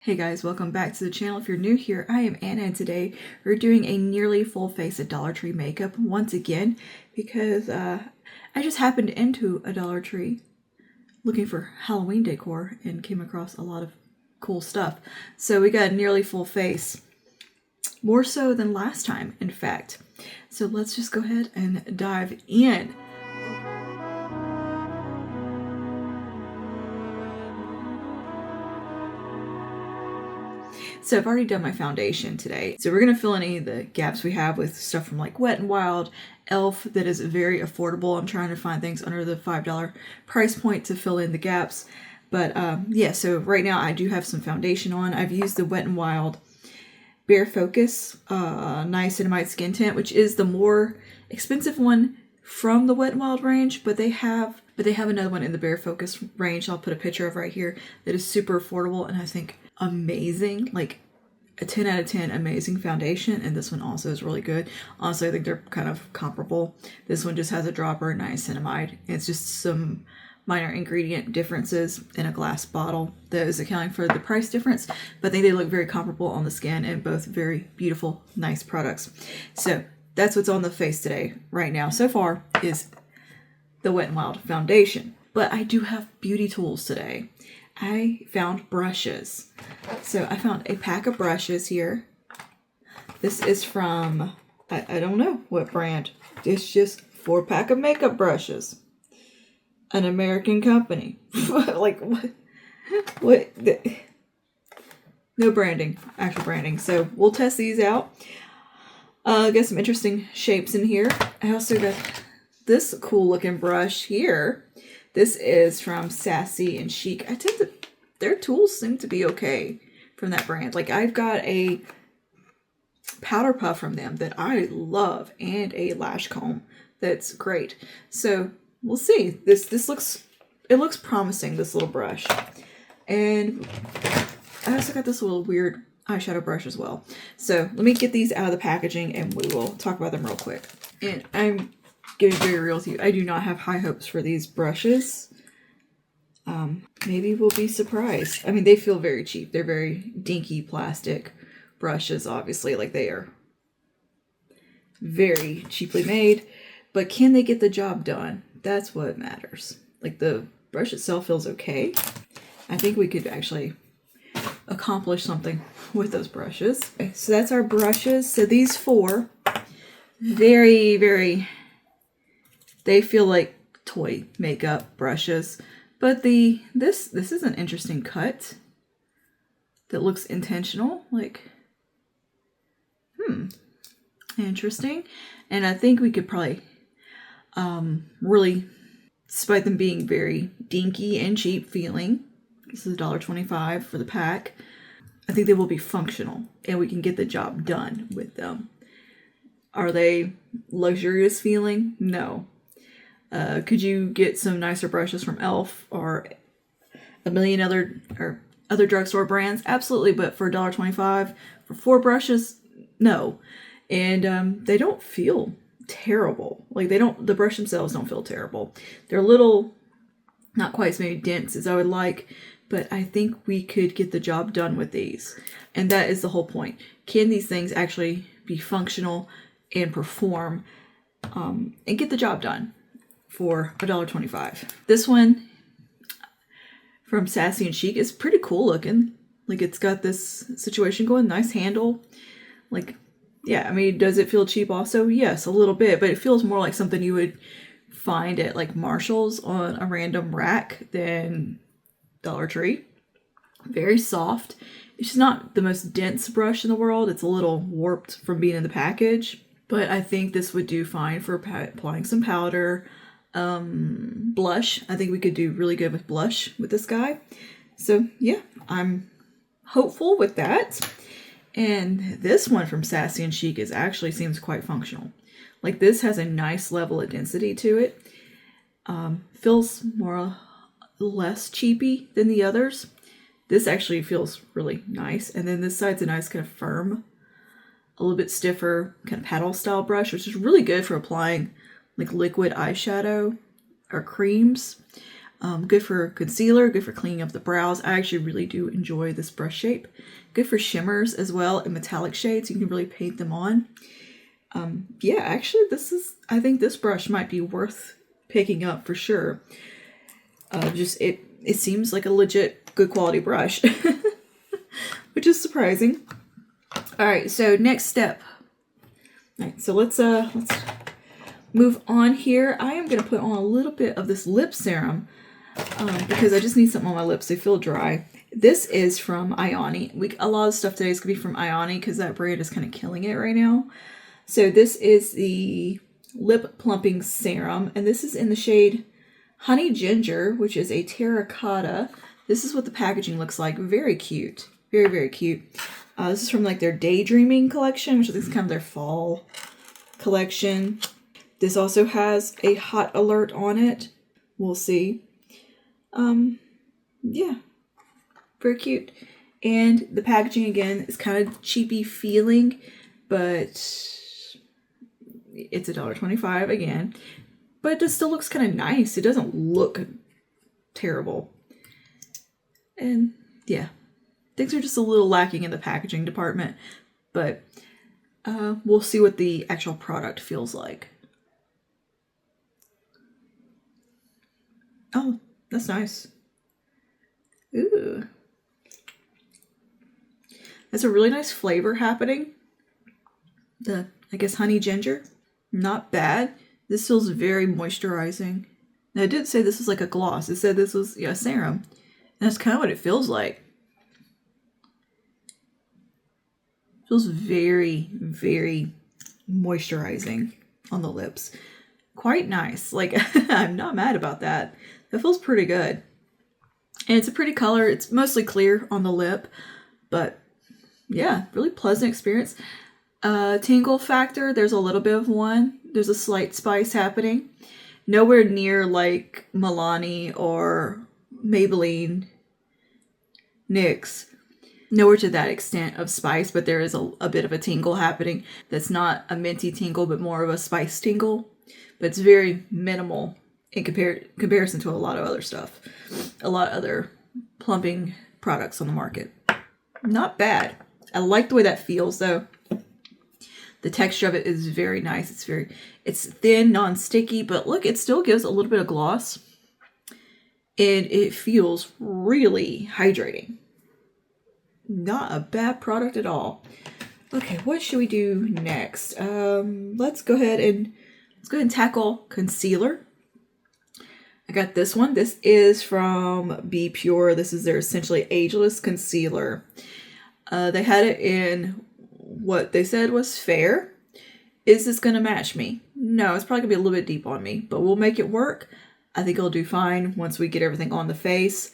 Hey guys, welcome back to the channel. If you're new here, I am Anna, and today we're doing a nearly full face of Dollar Tree makeup once again because I just happened into a Dollar Tree looking for Halloween decor and came across a lot of cool stuff. So we got a nearly full face, more so than last time, in fact. So let's just go ahead and dive in. So I've already done my foundation today. So we're going to fill any of the gaps we have with stuff from like Wet n Wild, e.l.f. that is very affordable. I'm trying to find things under the $5 price point to fill in the gaps. But yeah, so right now I do have some foundation on. I've used the Wet n Wild Bare Focus Niacinamide Skin Tint, which is the more expensive one from the Wet n Wild range, but they have another one in the Bare Focus range I'll put a picture of right here that is super affordable and I think amazing, like a 10 out of 10 amazing foundation. And this one also is really good. Honestly, I think they're kind of comparable. This one just has a dropper niacinamide. It's just some minor ingredient differences in a glass bottle that is accounting for the price difference, but I think they look very comparable on the skin and both very beautiful, nice products. So that's what's on the face today right now so far is the Wet n Wild foundation. But I do have beauty tools today. I found brushes. So I found a pack of brushes here. This is from, I don't know what brand. It's just 4-pack of makeup brushes. An American company. Like what? No branding, actual branding. So we'll test these out. Got some interesting shapes in here. I also got this cool looking brush here. This is from Sassy and Chic. Their tools seem to be okay from that brand. Like I've got a powder puff from them that I love and a lash comb that's great. So we'll see. It looks promising, this little brush. And I also got this little weird eyeshadow brush as well. So let me get these out of the packaging and we will talk about them real quick. And I'm getting very real with you. I do not have high hopes for these brushes. Maybe we'll be surprised. I mean, they feel very cheap. They're very dinky plastic brushes, obviously. Like they are very cheaply made. But can they get the job done? That's what matters. Like the brush itself feels okay. I think we could actually accomplish something with those brushes. Okay, so that's our brushes. So these 4, very, very, they feel like toy makeup brushes. But this is an interesting cut that looks intentional. Like, interesting. And I think we could probably really, despite them being very dinky and cheap feeling, this is $1.25 for the pack, I think they will be functional and we can get the job done with them. Are they luxurious feeling? No. Could you get some nicer brushes from e.l.f. or a million other drugstore brands? Absolutely, but for $1.25 for 4 brushes, no. And they don't feel terrible. Like the brush themselves don't feel terrible. They're a little, not quite as maybe dense as I would like, but I think we could get the job done with these. And that is the whole point. Can these things actually be functional and perform and get the job done for $1.25? This one from Sassy and Chic is pretty cool looking. Like it's got this situation going, nice handle. Like, yeah, I mean, does it feel cheap also? Yes, a little bit, but it feels more like something you would find at like Marshall's on a random rack than Dollar Tree. Very soft. It's just not the most dense brush in the world. It's a little warped from being in the package, but I think this would do fine for applying some powder. Blush. I think we could do really good with blush with this guy. So yeah, I'm hopeful with that. And this one from Sassy and Chic actually seems quite functional. Like this has a nice level of density to it. Feels less cheapy than the others. This actually feels really nice. And then this side's a nice kind of firm, a little bit stiffer kind of paddle style brush, which is really good for applying like liquid eyeshadow or creams. Good for concealer, good for cleaning up the brows. I actually really do enjoy this brush shape. Good for shimmers as well in metallic shades. You can really paint them on. Yeah, actually I think this brush might be worth picking up for sure. It seems like a legit good quality brush, which is surprising. All right, so next step. All right, so let's move on here. I am going to put on a little bit of this lip serum because I just need something on my lips. They feel dry. This is from Ioni. A lot of stuff today is going to be from Ioni because that brand is kind of killing it right now. So this is the Lip Plumping Serum, and this is in the shade Honey Ginger, which is a terracotta. This is what the packaging looks like. Very cute. Very, very cute. This is from like their Daydreaming collection, which I think is kind of their fall collection. This also has a hot alert on it. We'll see. Yeah. Very cute. And the packaging, again, is kind of cheapy feeling, but it's $1.25 again. But it still looks kind of nice. It doesn't look terrible. And yeah, things are just a little lacking in the packaging department, but we'll see what the actual product feels like. Oh, that's nice. Ooh. That's a really nice flavor happening. I guess honey ginger. Not bad. This feels very moisturizing. Now, it did say this was like a gloss. It said this was a serum. And that's kind of what it feels like. It feels very, very moisturizing on the lips. Quite nice. Like, I'm not mad about that. That feels pretty good. And it's a pretty color. It's mostly clear on the lip. But yeah, really pleasant experience. Tingle factor, there's a little bit of one. There's a slight spice happening. Nowhere near like Milani or Maybelline NYX. Nowhere to that extent of spice, but there is a bit of a tingle happening. That's not a minty tingle, but more of a spice tingle. But it's very minimal in comparison to a lot of other stuff. A lot of other plumping products on the market. Not bad. I like the way that feels though. The texture of it is very nice. It's thin, non-sticky, but look, it still gives a little bit of gloss. And it feels really hydrating. Not a bad product at all. Okay, what should we do next? Let's go ahead and tackle concealer. I got this one. This is from Be Pure. This is their essentially ageless concealer. They had it in what they said was fair. Is this going to match me? No, it's probably going to be a little bit deep on me, but we'll make it work. I think it'll do fine once we get everything on the face.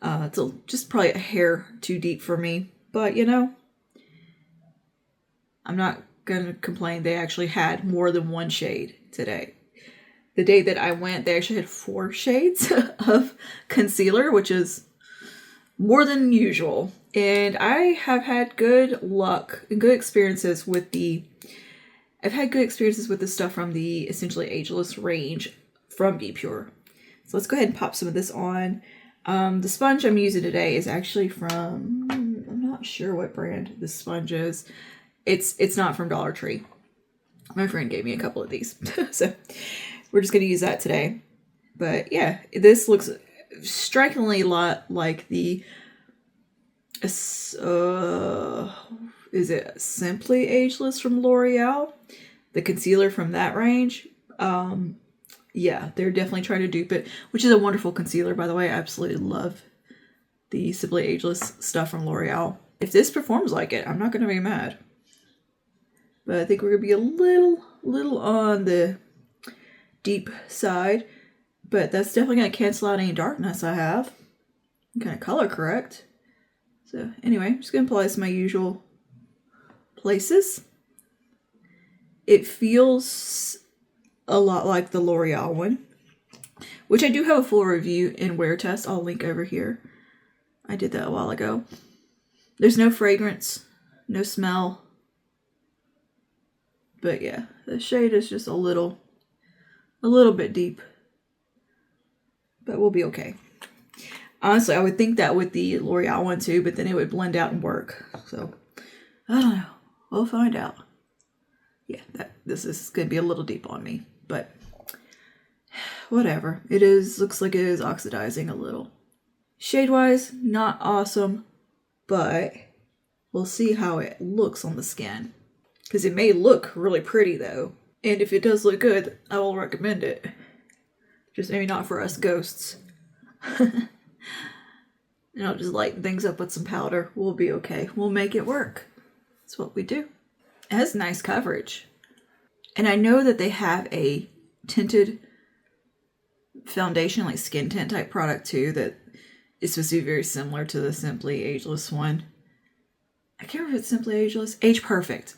It's just probably a hair too deep for me, but you know, I'm not going to complain. They actually had more than one shade today. The day that I went, they actually had 4 shades of concealer, which is more than usual. And I have had good luck and good experiences with the stuff from the Essentially Ageless range from Be Pure. So let's go ahead and pop some of this on. The sponge I'm using today is actually from, I'm not sure what brand this sponge is. It's not from Dollar Tree. My friend gave me a couple of these. So we're just going to use that today. But yeah, this looks strikingly a lot like the is it Simply Ageless from L'Oreal? The concealer from that range. Yeah, they're definitely trying to dupe it, which is a wonderful concealer, by the way. I absolutely love the Simply Ageless stuff from L'Oreal. If this performs like it, I'm not going to be mad. But I think we're going to be a little on the deep side. But that's definitely going to cancel out any darkness I have. I'm kind of color correct. So anyway, I'm just going to apply this in my usual places. It feels a lot like the L'Oreal one, which I do have a full review in Wear Test. I'll link over here. I did that a while ago. There's no fragrance, no smell. But yeah, the shade is just a little bit deep. but we'll be okay. Honestly, I would think that with the L'Oreal one too, but then it would blend out and work. So, I don't know. We'll find out. Yeah, this is going to be a little deep on me, but whatever. It is, looks like it is oxidizing a little. Shade-wise, not awesome, but we'll see how it looks on the skin. Because it may look really pretty though. And if it does look good, I will recommend it. Just maybe not for us ghosts. And I'll just lighten things up with some powder. We'll be okay. We'll make it work. That's what we do. It has nice coverage. And I know that they have a tinted foundation, like skin tint type product too, that is supposed to be very similar to the Simply Ageless one. I can't remember if it's Simply Ageless. Age Perfect.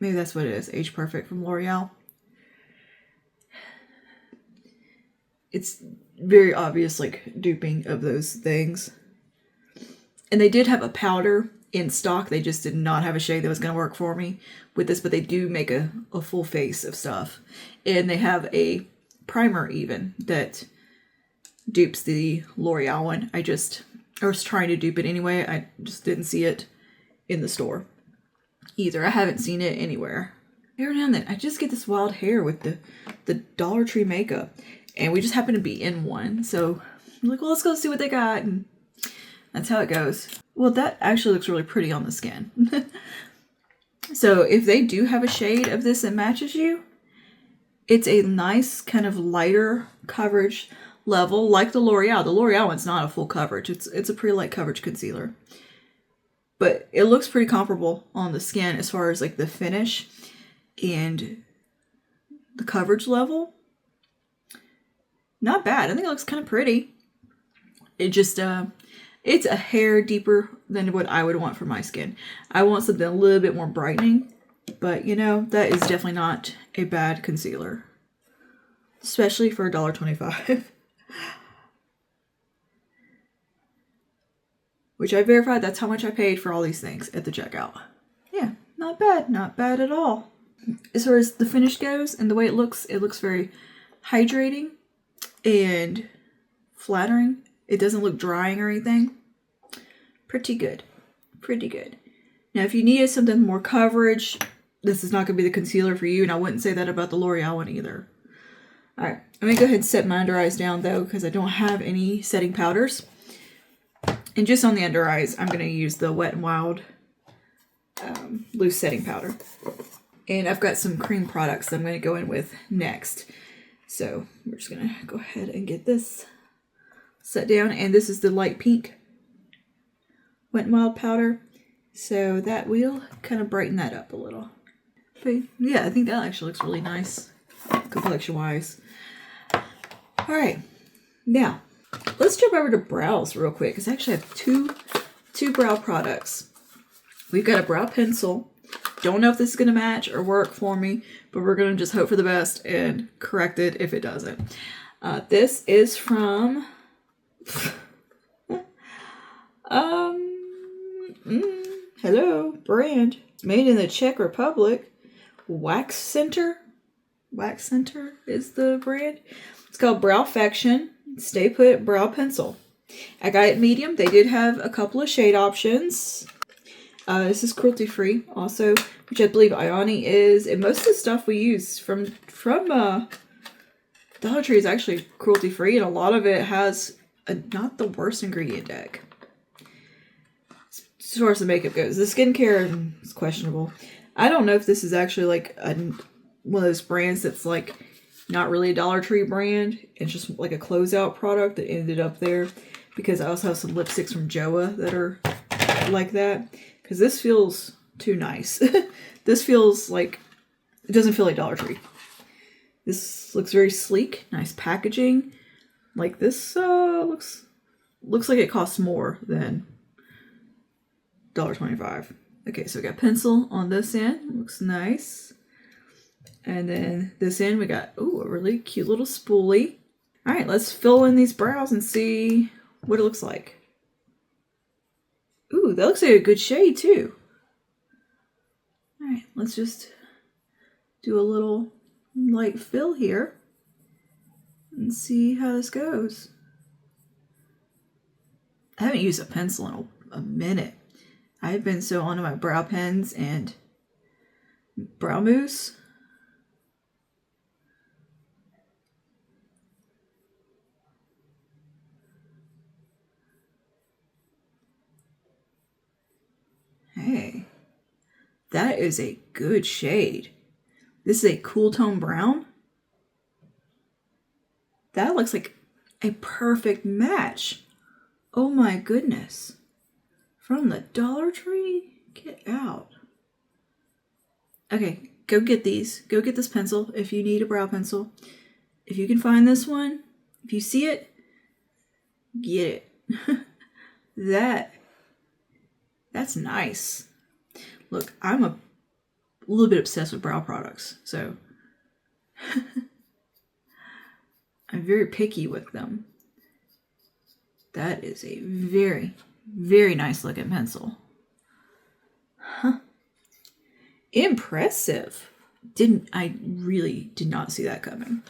Maybe that's what it is. Age Perfect from L'Oreal. It's very obvious, like, duping of those things. And they did have a powder in stock. They just did not have a shade that was going to work for me with this, but they do make a full face of stuff. And they have a primer even that dupes the L'Oreal one. I was trying to dupe it anyway. I just didn't see it in the store either. I haven't seen it anywhere. Every now and then, I just get this wild hair with the Dollar Tree makeup. And we just happen to be in one. So I'm like, well, let's go see what they got. And that's how it goes. Well, that actually looks really pretty on the skin. So if they do have a shade of this that matches you, it's a nice kind of lighter coverage level like the L'Oreal. The L'Oreal one's not a full coverage. It's a pretty light coverage concealer. But it looks pretty comparable on the skin as far as like the finish and the coverage level. Not bad. I think it looks kind of pretty. It just, it's a hair deeper than what I would want for my skin. I want something a little bit more brightening. But, you know, that is definitely not a bad concealer. Especially for $1.25. Which I verified that's how much I paid for all these things at the checkout. Yeah, not bad. Not bad at all. As far as the finish goes and the way it looks very hydrating and flattering. It doesn't look drying or anything. Pretty good. Pretty good. Now, if you needed something more coverage, this is not going to be the concealer for you, and I wouldn't say that about the L'Oreal one either. Alright, I'm going to go ahead and set my under eyes down, though, because I don't have any setting powders. And just on the under eyes, I'm going to use the Wet n Wild loose setting powder. And I've got some cream products that I'm going to go in with next. So we're just going to go ahead and get this set down. And this is the light pink Wet n Wild powder. So that will kind of brighten that up a little. But yeah, I think that actually looks really nice complexion-wise. Alright, now let's jump over to brows real quick, because I actually have two brow products. We've got a brow pencil. Don't know if this is going to match or work for me, but we're going to just hope for the best and correct it if it doesn't. This is from hello, brand. It's made in the Czech Republic. Wax Center. Wax Center is the brand. It's called Browfaction Stay Put Brow Pencil. I got it medium. They did have a couple of shade options. This is cruelty free also, which I believe Ioni is. And most of the stuff we use from Dollar Tree is actually cruelty free, and a lot of it has not the worst ingredient deck. As far as the makeup goes, the skincare is questionable. I don't know if this is actually like one of those brands that's like not really a Dollar Tree brand. It's just like a closeout product that ended up there, because I also have some lipsticks from Joa that are like that. Because this feels too nice. This feels like, it doesn't feel like Dollar Tree. This looks very sleek, nice packaging. Like this looks like it costs more than $1.25. Okay, so we got pencil on this end. Looks nice. And then this end we got, ooh, a really cute little spoolie. All right, let's fill in these brows and see what it looks like. Ooh, that looks like a good shade too. All right, let's just do a little light fill here and see how this goes. I haven't used a pencil in a minute. I've been so onto my brow pens and brow mousse. Hey, that is a good shade. This is a cool tone brown. That looks like a perfect match. Oh my goodness. From the Dollar Tree? Get out. Okay, go get these. Go get this pencil if you need a brow pencil. If you can find this one, if you see it, get it. That's nice. Look, I'm a little bit obsessed with brow products, so I'm very picky with them. That is a very, very nice looking pencil. Huh. Impressive. I really did not see that coming.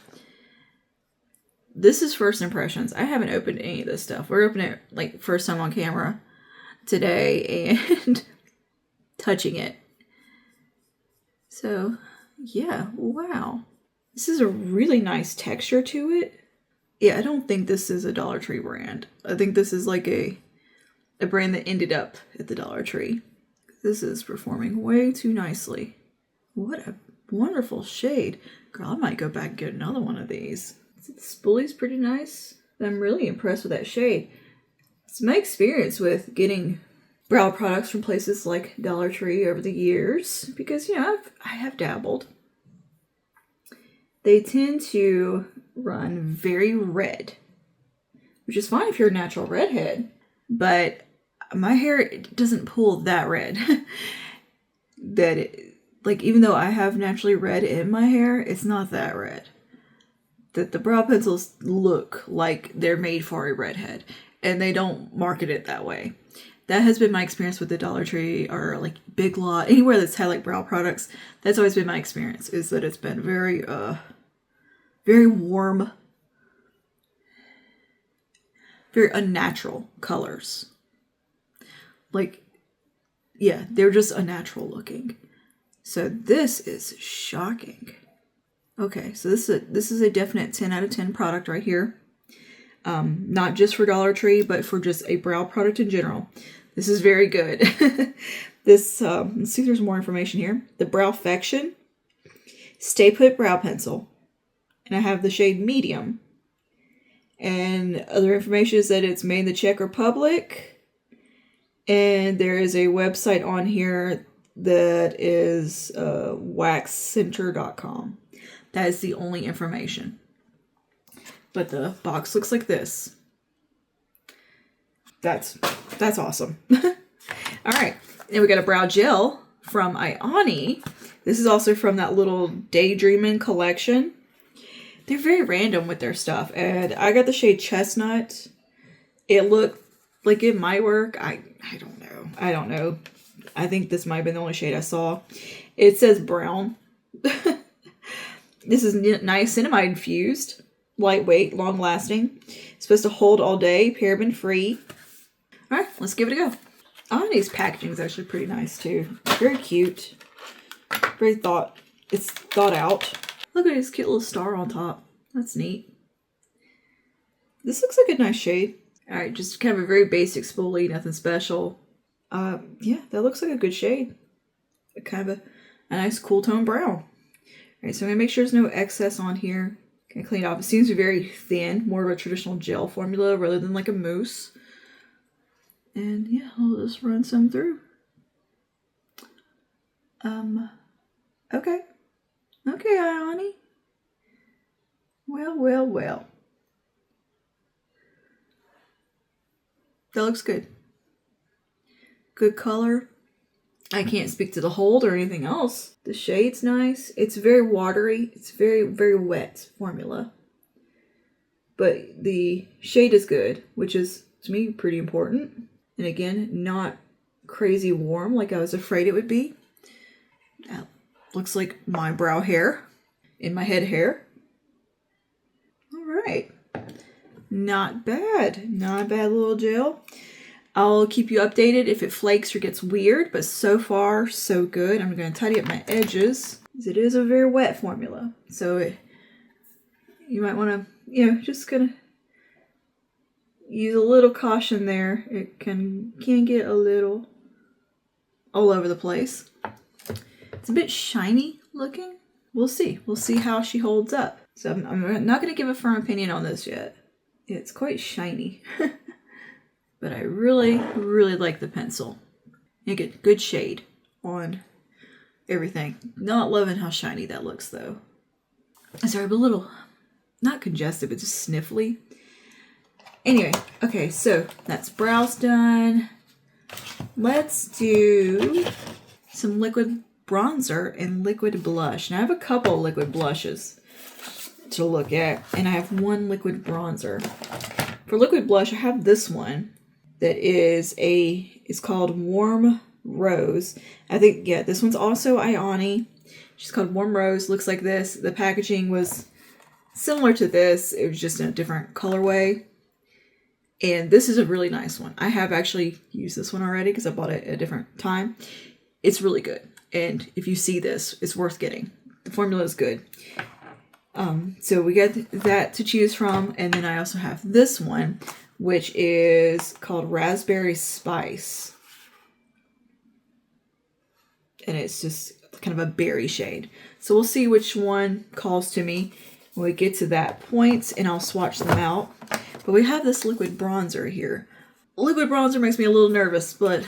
This is first impressions. I haven't opened any of this stuff. We're opening it like first time on camera today and touching it. So yeah, wow. This is a really nice texture to it. Yeah, I don't think this is a Dollar Tree brand. I think this is like a brand that ended up at the Dollar Tree. This is performing way too nicely. What a wonderful shade. Girl, I might go back and get another one of these. The spoolie's pretty nice. I'm really impressed with that shade. It's my experience with getting brow products from places like Dollar Tree over the years, because, you know, I have dabbled. They tend to run very red, which is fine if you're a natural redhead, but my hair doesn't pull that red. Even though I have naturally red in my hair, it's not that red. That the brow pencils look like they're made for a redhead, and they don't market it that way. That has been my experience with the Dollar Tree or like Big Lot, anywhere that's had like brow products. That's always been my experience, is that it's been very, very warm, very unnatural colors. Like, yeah, they're just unnatural looking. So this is shocking. Okay, so this is a definite 10 out of 10 product right here. Not just for Dollar Tree, but for just a brow product in general. This is very good. This, let's see if there's more information here. The Browfection Stay Put Brow Pencil. And I have the shade medium. And other information is that it's made in the Czech Republic. And there is a website on here that is waxcenter.com. That is the only information. But the box looks like this. That's awesome. All right. And we got a brow gel from Ioni. This is also from that little Daydreamin' collection. They're very random with their stuff. And I got the shade Chestnut. It looked like it might work. I don't know. I don't know. I think this might have been the only shade I saw. It says brown. This is nice cinnamide infused. Lightweight, long lasting. It's supposed to hold all day, paraben free. All right, let's give it a go. Ioni's packaging is actually pretty nice too. Very cute. Very thought out. Look at this cute little star on top. That's neat. This looks like a nice shade. All right, just kind of a very basic spoolie, nothing special. Yeah, that looks like a good shade. Kind of a nice cool tone brown. All right, so I'm gonna make sure there's no excess on here. Gonna clean it off. It seems to be very thin, more of a traditional gel formula rather than like a mousse. And yeah, I'll just run some through. Okay. Okay, Ioni. Well. That looks good. Good color. I can't speak to the hold or anything else. The shade's nice. It's very watery. It's very, very wet formula. But the shade is good, which is, to me, pretty important. And again, not crazy warm like I was afraid it would be. That looks like my brow hair in my head hair. All right. Not bad. Not a bad little gel. I'll keep you updated if it flakes or gets weird, but so far, so good. I'm going to tidy up my edges, because it is a very wet formula. So you might want to, you know, just kind of use a little caution there. It can get a little all over the place. It's a bit shiny looking. We'll see. We'll see how she holds up. So I'm not going to give a firm opinion on this yet. It's quite shiny. But I really, really like the pencil. You get good shade on everything. Not loving how shiny that looks though. Sorry, but a little, not congested, but just sniffly. Anyway, okay, so that's brows done. Let's do some liquid bronzer and liquid blush. Now I have a couple liquid blushes to look at, and I have one liquid bronzer. For liquid blush, I have this one that is it's called Warm Rose. I think, yeah, this one's also Ioni. She's called Warm Rose. Looks like this. The packaging was similar to this. It was just in a different colorway. And this is a really nice one. I have actually used this one already because I bought it at a different time. It's really good. And if you see this, it's worth getting. The formula is good. So we got that to choose from. And then I also have this one, which is called Raspberry Spice. And it's just kind of a berry shade. So we'll see which one calls to me when we get to that point, and I'll swatch them out. But we have this liquid bronzer here. Liquid bronzer makes me a little nervous, but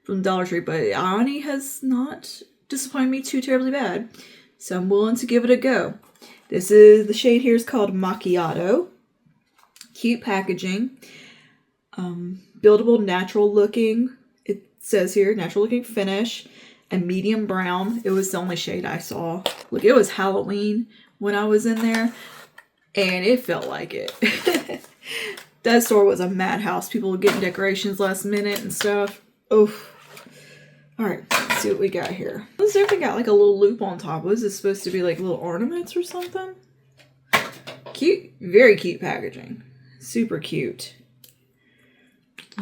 from Dollar Tree, but Ioni has not disappointed me too terribly bad. So I'm willing to give it a go. The shade here is called Macchiato. Cute packaging. Buildable, natural looking. It says here, natural looking finish. A medium brown. It was the only shade I saw. Look, it was Halloween when I was in there, and it felt like it. That store was a madhouse. People were getting decorations last minute and stuff. Oof. Alright, let's see what we got here. This everything got like a little loop on top. Was this supposed to be like little ornaments or something? Cute. Very cute packaging. Super cute.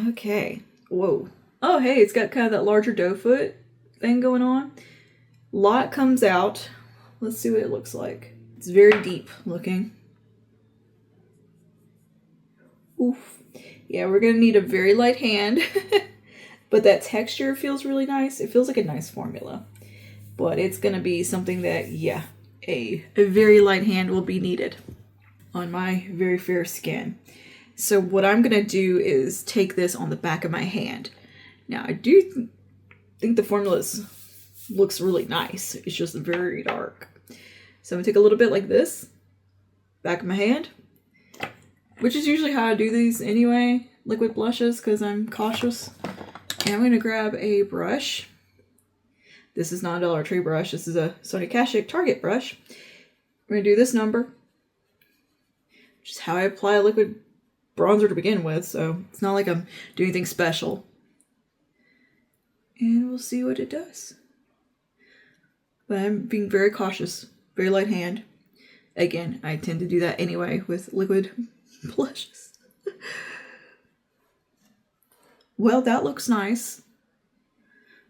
Okay. Whoa. Oh, hey, it's got kind of that larger doe foot thing going on. Lot comes out. Let's see what it looks like. It's very deep looking. Oof. Yeah, we're going to need a very light hand. But that texture feels really nice. It feels like a nice formula. But it's going to be something that, yeah, a very light hand will be needed on my very fair skin. So what I'm going to do is take this on the back of my hand. Now, I do think the formula looks really nice. It's just very dark. So I'm going to take a little bit like this, back of my hand, which is usually how I do these anyway, liquid blushes, because I'm cautious. And I'm going to grab a brush. This is not a Dollar Tree brush. This is a Sonia Kashuk Target brush. We're going to do this number, which is how I apply a liquid bronzer to begin with. So it's not like I'm doing anything special. And we'll see what it does. But I'm being very cautious. Very light hand. Again, I tend to do that anyway with liquid blushes. Well, that looks nice.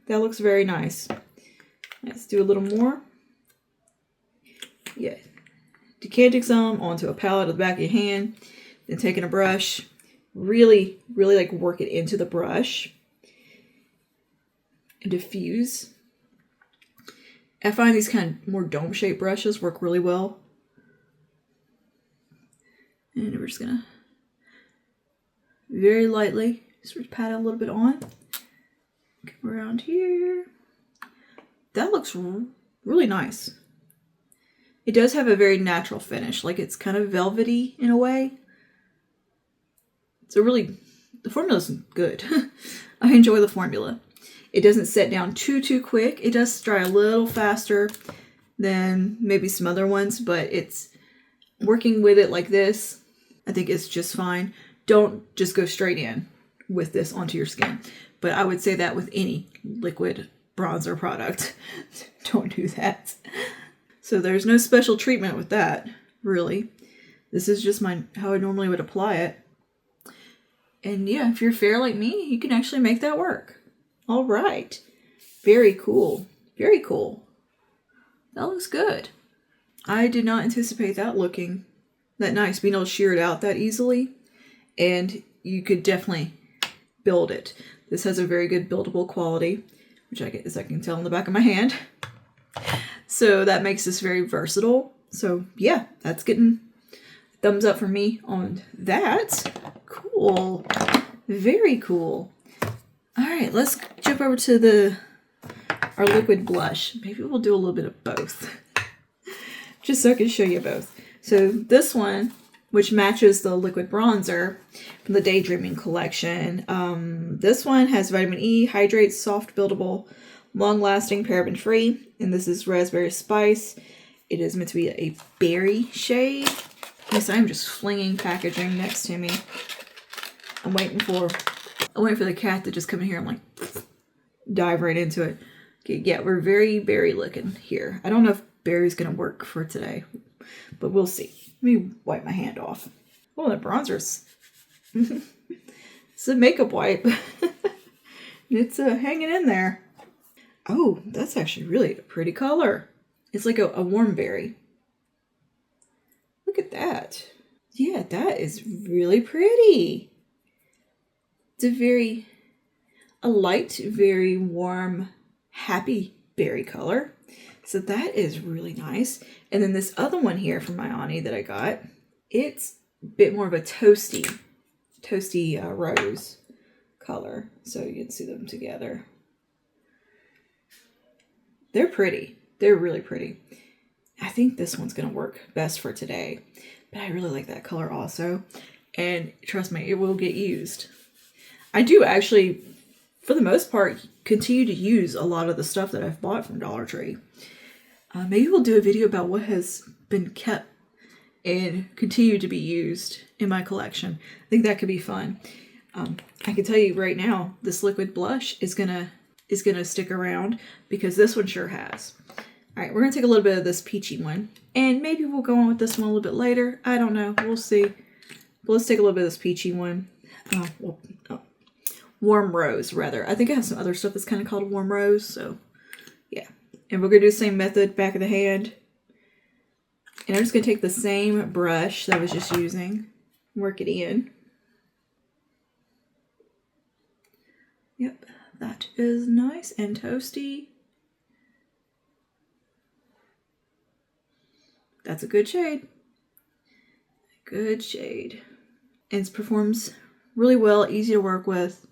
That looks very nice. Let's do a little more. Yeah. Decanting some onto a palette at the back of your hand. Then taking a brush. Really, really like work it into the brush. And diffuse. I find these kind of more dome-shaped brushes work really well. And we're just gonna very lightly just pat it a little bit on. Come around here. That looks really nice. It does have a very natural finish, like it's kind of velvety in a way. So really, the formula's good. I enjoy the formula. It doesn't set down too quick. It does dry a little faster than maybe some other ones, but it's working with it like this. I think it's just fine. Don't just go straight in with this onto your skin. But I would say that with any liquid bronzer product. Don't do that. So there's no special treatment with that, really. This is just how I normally would apply it. And yeah, if you're fair like me, you can actually make that work. All right. Very cool. Very cool. That looks good. I did not anticipate that looking that nice, being able to shear it out that easily. And you could definitely build it. This has a very good buildable quality, which I guess I can tell on the back of my hand. So that makes this very versatile. So yeah, that's getting a thumbs up for me on that. Cool. Very cool. All right, let's jump over to our liquid blush. Maybe we'll do a little bit of both. Just so I can show you both. So this one, which matches the liquid bronzer from the Daydreaming collection. This one has vitamin E, hydrates, soft, buildable, long-lasting, paraben-free. And this is Raspberry Spice. It is meant to be a berry shade. Yes, I'm just flinging packaging next to me. I'm waiting for the cat to just come in here and like dive right into it. Okay, yeah, we're very berry looking here. I don't know if berry's gonna work for today, but we'll see. Let me wipe my hand off. Oh, that bronzer's it's a makeup wipe. It's hanging in there. Oh, that's actually really a pretty color. It's like a warm berry. Look at that. Yeah, that is really pretty. It's a light, very warm, happy berry color. So that is really nice. And then this other one here from my Ani that I got, it's a bit more of a toasty rose color. So you can see them together. They're pretty. They're really pretty. I think this one's going to work best for today. But I really like that color also. And trust me, it will get used. I do actually, for the most part, continue to use a lot of the stuff that I've bought from Dollar Tree. Maybe we'll do a video about what has been kept and continue to be used in my collection. I think that could be fun. I can tell you right now, this liquid blush is gonna stick around because this one sure has. All right, we're gonna take a little bit of this peachy one, and maybe we'll go on with this one a little bit later. I don't know. We'll see. But let's take a little bit of this peachy one. Warm rose, rather. I think I have some other stuff that's kind of called warm rose, so yeah. And we're going to do the same method, back of the hand. And I'm just going to take the same brush that I was just using, work it in. Yep, that is nice and toasty. That's a good shade. Good shade. And it performs really well, easy to work with.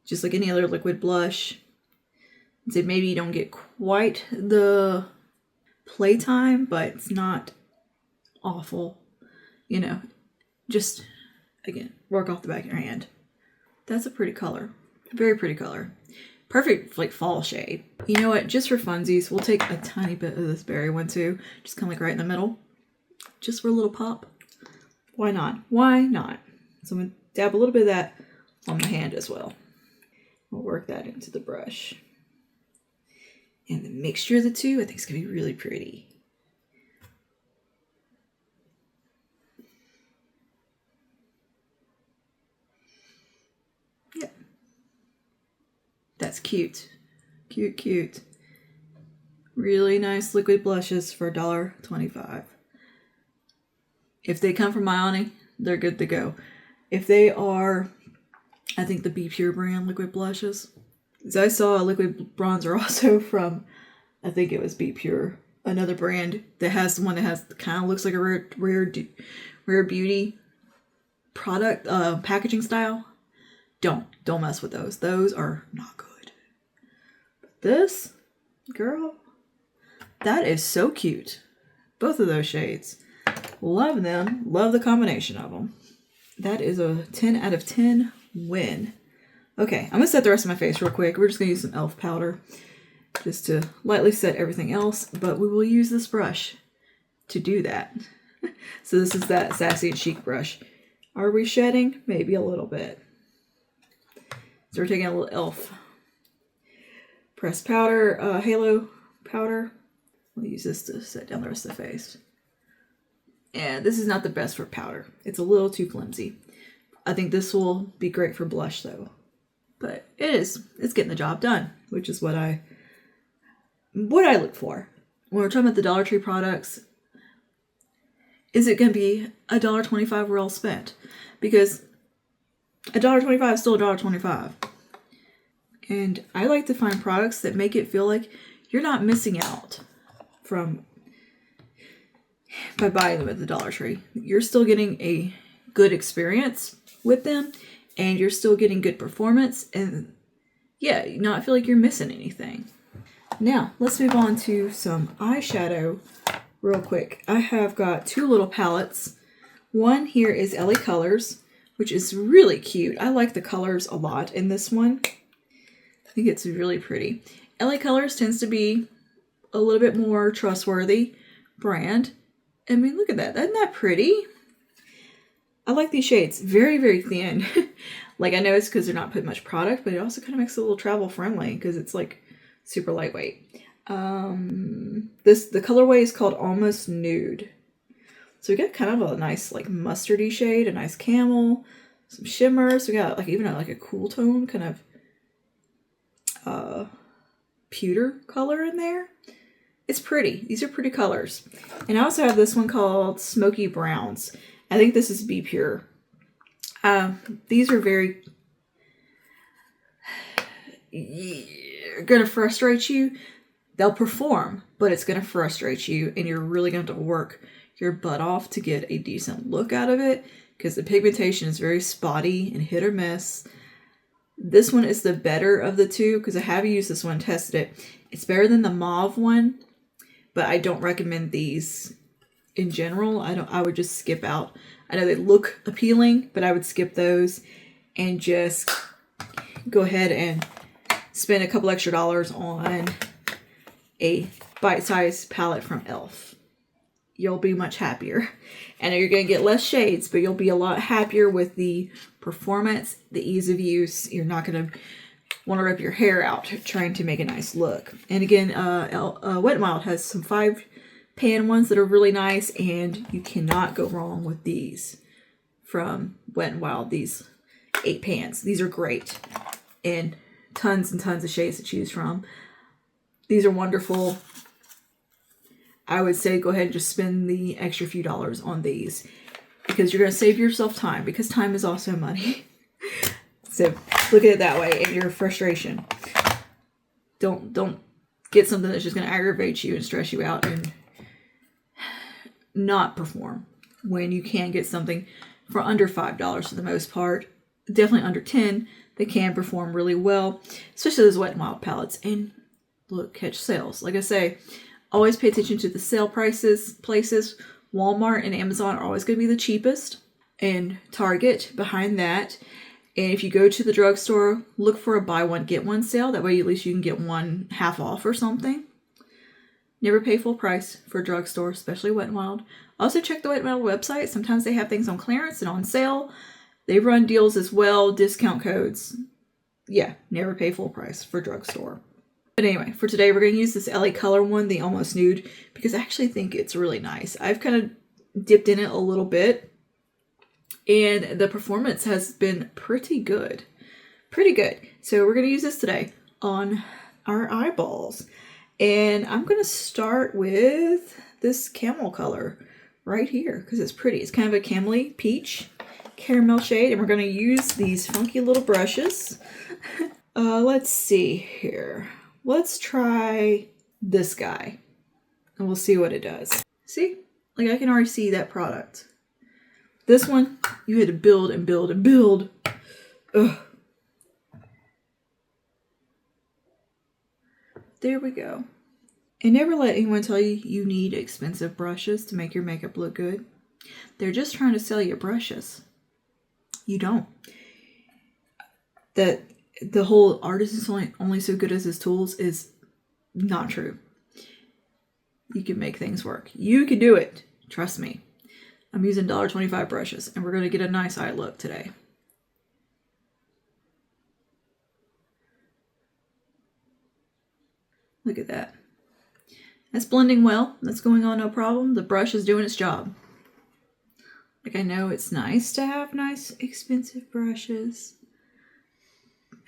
Just like any other liquid blush. So maybe you don't get quite the playtime, but it's not awful. You know, just, again, work off the back of your hand. That's a pretty color. Very pretty color. Perfect, like, fall shade. You know what? Just for funsies, we'll take a tiny bit of this berry one, too. Just kind of like right in the middle. Just for a little pop. Why not? Why not? So I'm going to dab a little bit of that on my hand as well. We'll work that into the brush. And the mixture of the two, I think is going to be really pretty. Yep. That's cute. Cute, cute. Really nice liquid blushes for $1.25. If they come from Ioni, they're good to go. If they are, I think, the Be Pure brand liquid blushes. So I saw a liquid bronzer also from, I think it was Be Pure, another brand that has the one that has kind of looks like a rare beauty product packaging style. Don't mess with those. Those are not good. But this, girl, that is so cute. Both of those shades. Love them. Love the combination of them. That is a 10 out of 10 win. Okay, I'm going to set the rest of my face real quick. We're just going to use some e.l.f. powder just to lightly set everything else, but we will use this brush to do that. So this is that Sassy and Chic brush. Are we shedding? Maybe a little bit. So we're taking a little e.l.f. pressed powder, halo powder. We'll use this to set down the rest of the face. And this is not the best for powder. It's a little too flimsy. I think this will be great for blush though. But it's getting the job done, which is what I look for. When we're talking about the Dollar Tree products, is it going to be $1.25 well spent? Because $1.25 is still $1.25. And I like to find products that make it feel like you're not missing out by buying them at the Dollar Tree. You're still getting a good experience with them, and you're still getting good performance, and yeah, not feel like you're missing anything. Now, let's move on to some eyeshadow real quick. I have got two little palettes. One here is LA Colors, which is really cute. I like the colors a lot in this one. I think it's really pretty. LA Colors tends to be a little bit more trustworthy brand. I mean, look at that. Isn't that pretty? I like these shades. Very, very thin. Like, I know it's because they're not putting much product, but it also kind of makes it a little travel friendly because it's like super lightweight. The colorway is called Almost Nude. So we got kind of a nice like mustardy shade, a nice camel, some shimmers. We got like even like a cool tone kind of pewter color in there. It's pretty. These are pretty colors. And I also have this one called Smoky Browns. I think this is Be Pure. These are very gonna frustrate you. They'll perform, but it's gonna frustrate you, and you're really gonna have to work your butt off to get a decent look out of it because the pigmentation is very spotty and hit or miss. This one is the better of the two because I have used this one and tested it. It's better than the mauve one, but I don't recommend these in general. I would just skip out. I know they look appealing, but I would skip those and just go ahead and spend a couple extra dollars on a bite-sized palette from e.l.f. You'll be much happier. I know you're going to get less shades, but you'll be a lot happier with the performance, the ease of use. You're not going to want to rip your hair out trying to make a nice look. And again, Wet n Wild has some 5-pan ones that are really nice, and you cannot go wrong with these from Wet n Wild. These 8 pans. These are great. And tons and tons of shades to choose from. These are wonderful. I would say go ahead and just spend the extra few dollars on these because you're going to save yourself time because time is also money. So look at it that way and your frustration. Don't get something that's just going to aggravate you and stress you out and not perform when you can get something for under $5 for the most part. Definitely under 10. They can perform really well, especially those Wet n Wild palettes. And look, catch sales. Like I say, always pay attention to the sale places. Walmart and Amazon are always going to be the cheapest, and Target behind that. And if you go to the drugstore, look for a buy one get one sale. That way at least you can get one half off or something. Never pay full price for a drugstore, especially Wet n Wild. Also check the Wet n Wild website. Sometimes they have things on clearance and on sale. They run deals as well, discount codes. Yeah, never pay full price for drugstore. But anyway, for today, we're going to use this LA Color one, the Almost Nude, because I actually think it's really nice. I've kind of dipped in it a little bit, and the performance has been pretty good. Pretty good. So we're going to use this today on our eyeballs. And I'm going to start with this camel color right here, because it's pretty. It's kind of a camely peach caramel shade, and we're going to use these funky little brushes. Let's see here. Let's try this guy, and we'll see what it does. See? Like, I can already see that product. This one, you had to build and build and build. Ugh. There we go. And never let anyone tell you you need expensive brushes to make your makeup look good. They're just trying to sell you brushes. You don't. That the whole artist is only so good as his tools is not true. You can make things work. You can do it. Trust me. I'm using $1.25 brushes, and we're going to get a nice eye look today. Look at that. That's blending well. That's going on no problem. The brush is doing its job. Like, I know it's nice to have nice, expensive brushes.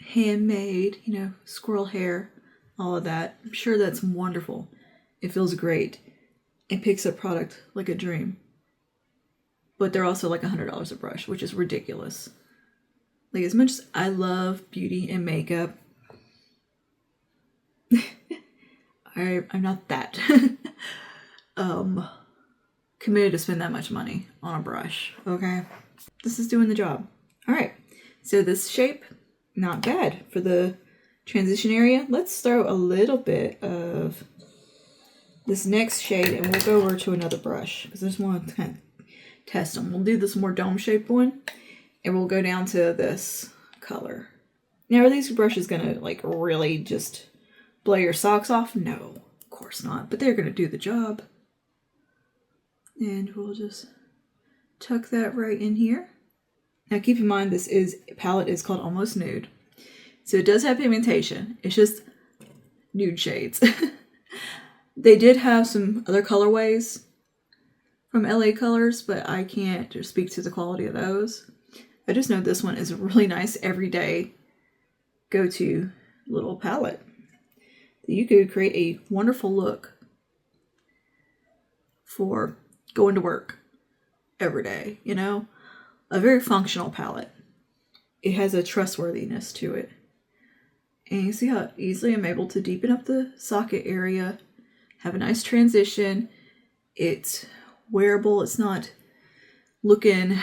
Handmade, you know, squirrel hair, all of that. I'm sure that's wonderful. It feels great. It picks up product like a dream. But they're also like $100 a brush, which is ridiculous. Like, as much as I love beauty and makeup, I'm not that committed to spend that much money on a brush, okay? This is doing the job. All right, so this shape, not bad for the transition area. Let's throw a little bit of this next shade and we'll go over to another brush because I just want to kind of test them. We'll do this more dome shaped one and we'll go down to this color. Now, are these brushes gonna like really just blow your socks off? No, of course not, but they're gonna do the job. And we'll just tuck that right in here. Now keep in mind this palette is called Almost Nude. So it does have pigmentation. It's just nude shades. They did have some other colorways from LA Colors, but I can't speak to the quality of those. I just know this one is a really nice everyday go-to little palette. You could create a wonderful look for going to work every day, you know? A very functional palette. It has a trustworthiness to it. And you see how easily I'm able to deepen up the socket area, have a nice transition. It's wearable. It's not looking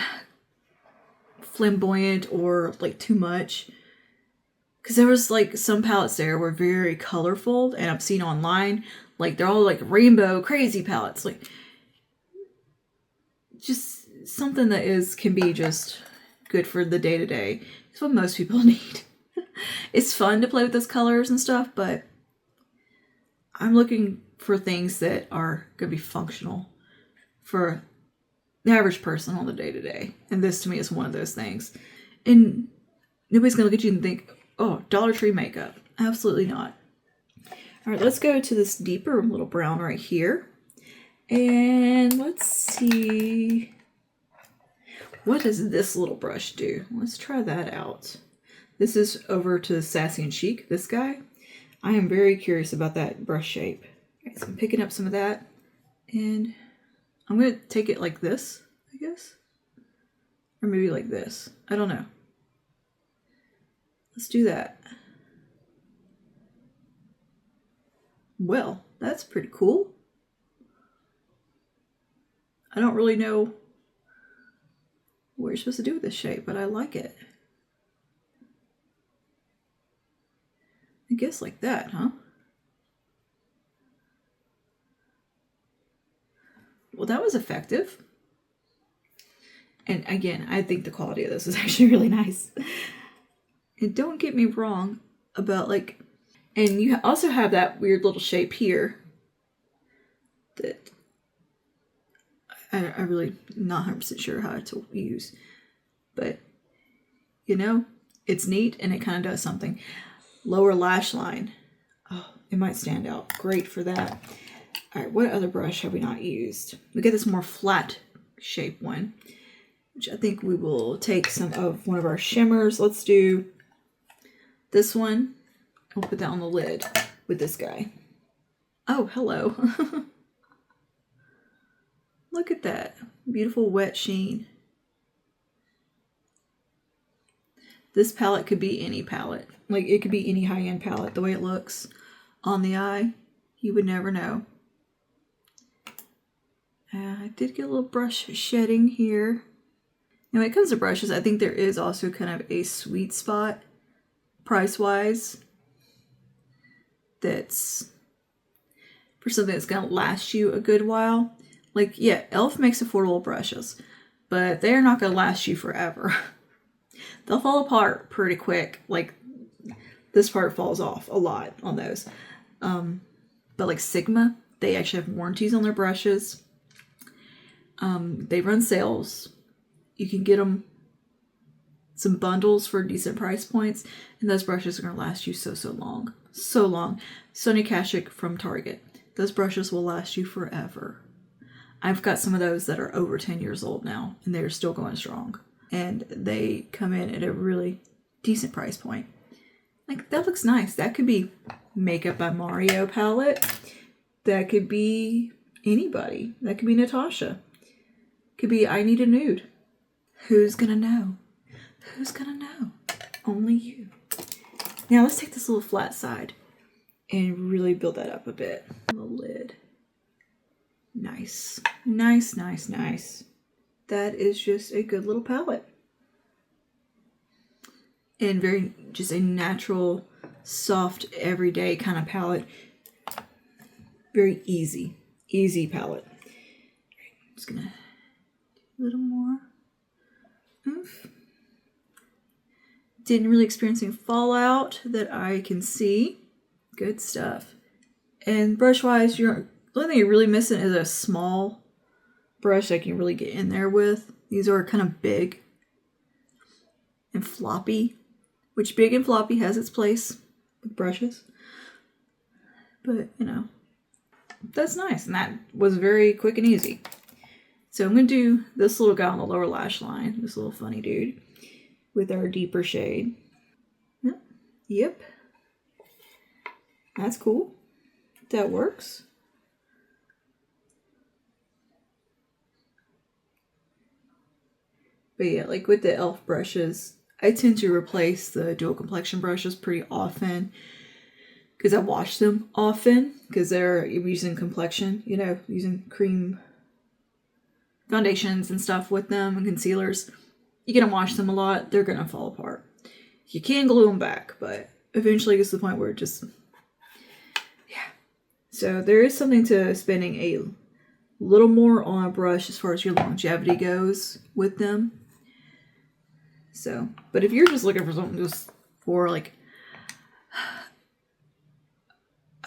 flamboyant or like too much. Because there was like some palettes there were very colorful, and I've seen online, like they're all like rainbow crazy palettes. Like, just something that can be just good for the day-to-day. It's what most people need. It's fun to play with those colors and stuff, but I'm looking for things that are going to be functional for the average person on the day-to-day. And this to me is one of those things. And nobody's going to look at you and think, oh, Dollar Tree makeup. Absolutely not. All right, let's go to this deeper little brown right here. And let's see, what does this little brush do? Let's try that out. This is over to Sassy and Chic, this guy. I am very curious about that brush shape. Okay, so I'm picking up some of that, and I'm going to take it like this, I guess. Or maybe like this. I don't know. Let's do that. Well, that's pretty cool. I don't really know what you're supposed to do with this shape, but I like it. I guess like that, huh? Well, that was effective. And again, I think the quality of this is actually really nice. And don't get me wrong about like, and you also have that weird little shape here that I really not 100% sure how to use, but you know, it's neat and it kind of does something. Lower lash line. Oh, it might stand out. Great for that. All right, what other brush have we not used? We get this more flat shape one, which I think we will take some of one of our shimmers. Let's do this one. We'll put that on the lid with this guy. Oh, hello. Look at that. Beautiful wet sheen. This palette could be any palette. Like, it could be any high-end palette. The way it looks on the eye, you would never know. I did get a little brush shedding here. Now, when it comes to brushes, I think there is also kind of a sweet spot, price-wise, that's for something that's going to last you a good while. Like, yeah, e.l.f. makes affordable brushes, but they're not going to last you forever. They'll fall apart pretty quick. Like, this part falls off a lot on those. But like Sigma, they actually have warranties on their brushes. They run sales. You can get them some bundles for decent price points, and those brushes are going to last you so long. So long. Sonia Kashuk from Target. Those brushes will last you forever. I've got some of those that are over 10 years old now, and they're still going strong. And they come in at a really decent price point. Like, that looks nice. That could be Makeup by Mario palette. That could be anybody. That could be Natasha. Could be I Need a Nude. Who's gonna know? Who's gonna know? Only you. Now let's take this little flat side and really build that up a bit. The lid. Nice. Nice, nice, nice. That is just a good little palette. And very, just a natural, soft, everyday kind of palette. Very easy. Easy palette. I'm just gonna do a little more. Oof. Didn't really experience any fallout that I can see. Good stuff. And brush-wise, the only thing you're really missing is a small brush that you can really get in there with. These are kind of big and floppy, which big and floppy has its place with brushes. But, you know, that's nice. And that was very quick and easy. So I'm going to do this little guy on the lower lash line, this little funny dude, with our deeper shade. Yep. That's cool. That works. But yeah, like with the e.l.f. brushes, I tend to replace the dual complexion brushes pretty often because I wash them often because they're using complexion, you know, using cream foundations and stuff with them and concealers. You gotta wash them a lot, they're gonna fall apart. You can glue them back, but eventually it gets to the point where it just, yeah. So there is something to spending a little more on a brush as far as your longevity goes with them. So, but if you're just looking for something just for like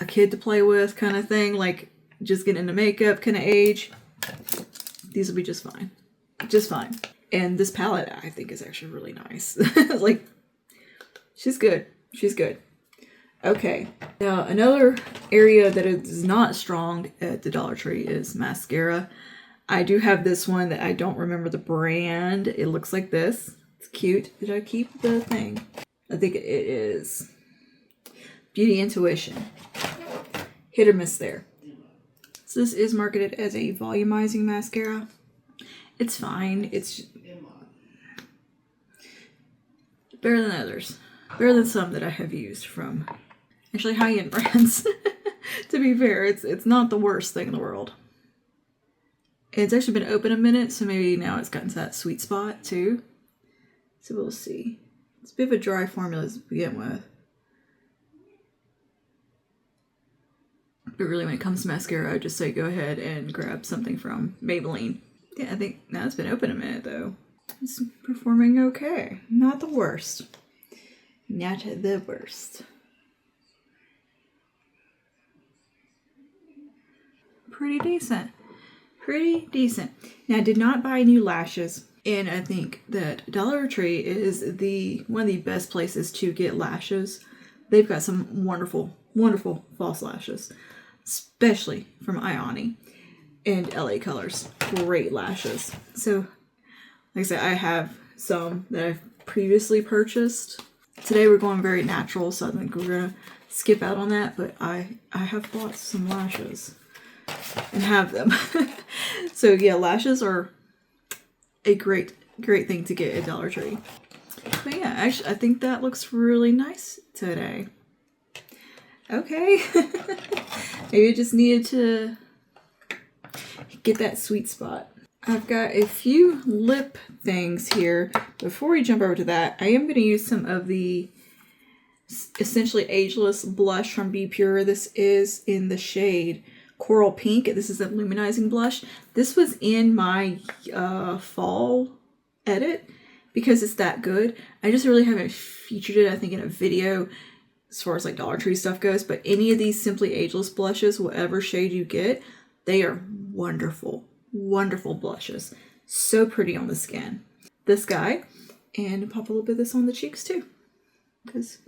a kid to play with kind of thing, like just getting into makeup kind of age, these will be just fine. Just fine. And this palette, I think, is actually really nice. Like, she's good. She's good. Okay. Now, another area that is not strong at the Dollar Tree is mascara. I do have this one that I don't remember the brand. It looks like this. It's cute. Did I keep the thing? I think it is Beauty Intuition. Hit or miss there. So this is marketed as a volumizing mascara. It's fine. It's better than others. Better than some that I have used from actually high-end brands. To be fair, it's not the worst thing in the world. And it's actually been open a minute, so maybe now it's gotten to that sweet spot too. So we'll see. It's a bit of a dry formula to begin with. But really, when it comes to mascara, I just say go ahead and grab something from Maybelline. Yeah, I think now it's been open a minute though. It's performing okay. Not the worst. Not the worst. Pretty decent. Pretty decent. Now, I did not buy new lashes. And I think that Dollar Tree is one of the best places to get lashes. They've got some wonderful, wonderful false lashes. Especially from Ioni and LA Colors. Great lashes. So, like I said, I have some that I've previously purchased. Today we're going very natural, so I think we're going to skip out on that. But I have bought some lashes and have them. So yeah, lashes are a great thing to get at Dollar Tree. But yeah, actually, I think that looks really nice today. Okay. Maybe I just needed to get that sweet spot. I've got a few lip things here. Before we jump over to that, I am going to use some of the Essentially Ageless blush from Be Pure. This is in the shade Coral Pink. This is a luminizing blush. This was in my fall edit because it's that good. I just really haven't featured it, I think, in a video as far as like Dollar Tree stuff goes. But any of these Simply Ageless blushes, whatever shade you get, they are wonderful. Wonderful blushes. So pretty on the skin. This guy. And pop a little bit of this on the cheeks too. Because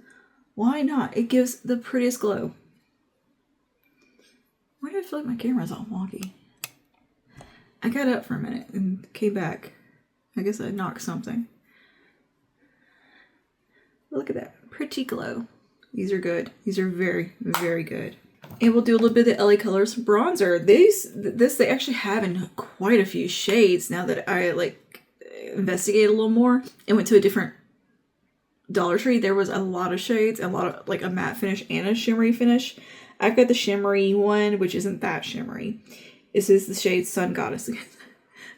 why not? It gives the prettiest glow. Why do I feel like my camera's all wonky? I got up for a minute and came back. I guess I knocked something. Look at that. Pretty glow. These are good. These are very, very good. And we'll do a little bit of the LA Colors bronzer. This they actually have in quite a few shades now that I like investigate a little more and went to a different Dollar Tree. There was a lot of shades, a lot of like a matte finish and a shimmery finish. I've got the shimmery one, which isn't that shimmery. This is the shade Sun Goddess.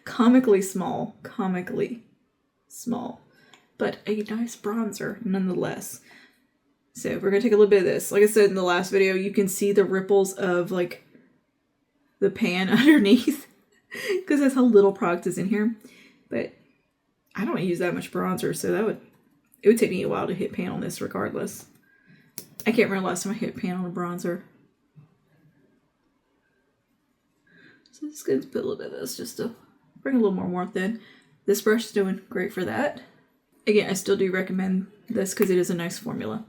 Comically small, but a nice bronzer nonetheless. So we're gonna take a little bit of this. Like I said in the last video, you can see the ripples of like the pan underneath because that's how little product is in here. But I don't use that much bronzer, so it would take me a while to hit pan on this regardless. I can't remember the last time I hit pan on a bronzer. So I'm just gonna put a little bit of this just to bring a little more warmth in. This brush is doing great for that. Again, I still do recommend this because it is a nice formula.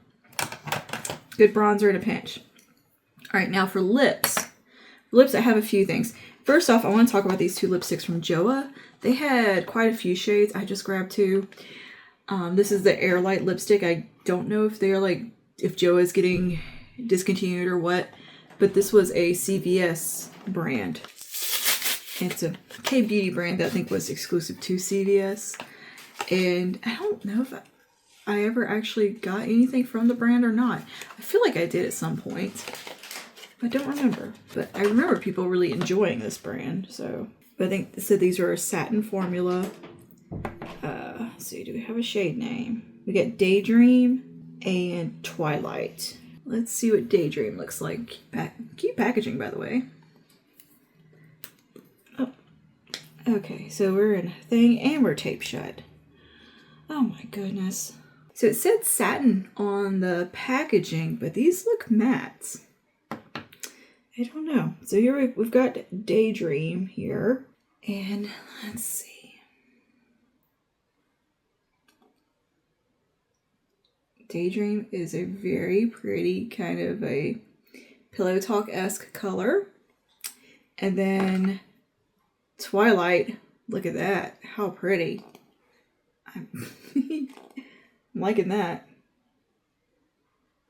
Good bronzer in a pinch. All right, now for lips. For lips, I have a few things. First off, I want to talk about these two lipsticks from Joa. They had quite a few shades. I just grabbed two. This is the Airlight lipstick. I don't know if they're like, if Joa is getting discontinued or what, but this was a CVS brand. It's a K-Beauty brand that I think was exclusive to CVS. And I don't know if I ever actually got anything from the brand or not. I feel like I did at some point. I don't remember. But I remember people really enjoying this brand. So, but I think so these are a satin formula. Let's see, do we have a shade name? We got Daydream and Twilight. Let's see what Daydream looks like. Cute packaging, by the way. Oh, okay, so we're in a thing and we're taped shut. Oh my goodness. So it said satin on the packaging, but these look matte. I don't know. So here we've got Daydream here. And let's see. Daydream is a very pretty kind of a Pillow Talk-esque color. And then Twilight, look at that. How pretty. I'm liking that.